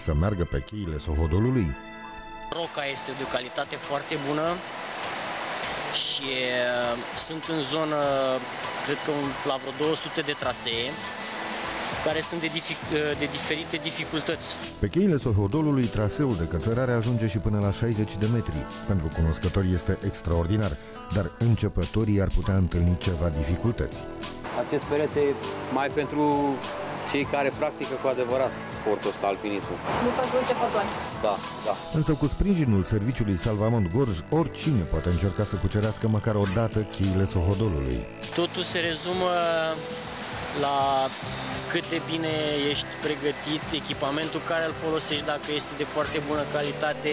să meargă pe cheile Sohodolului? Roca este de o calitate foarte bună și sunt în zonă, cred că la vreo 200 de trasee, care sunt de diferite dificultăți. Pe cheile Sohodolului, traseul de cățărare ajunge și până la 60 de metri. Pentru cunoscători este extraordinar, dar începătorii ar putea întâlni ceva dificultăți. Acest perete mai pentru cei care practică cu adevărat sportul ăsta, alpinismul. Nu pentru începători. Da. Însă cu sprijinul serviciului Salvamont Gorj, oricine poate încerca să cucerească măcar o dată cheile Sohodolului. Totul se rezumă la cât de bine ești pregătit, echipamentul care îl folosești, dacă este de foarte bună calitate,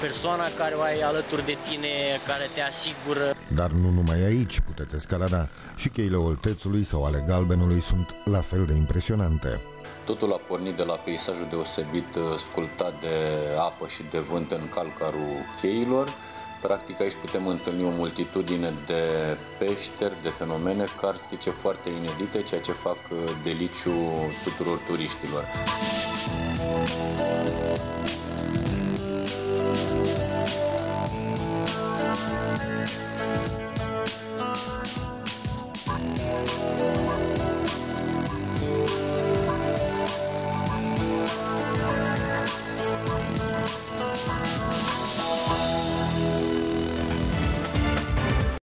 persoana care o ai alături de tine, care te asigură. Dar nu numai aici puteți escalada. Și cheile Oltețului sau ale Galbenului sunt la fel de impresionante. Totul a pornit de la peisajul deosebit sculptat de apă și de vânt în calcarul cheilor. Practic aici putem întâlni o multitudine de peșteri, de fenomene carstice foarte inedite, ceea ce fac deliciu tuturor turiștilor.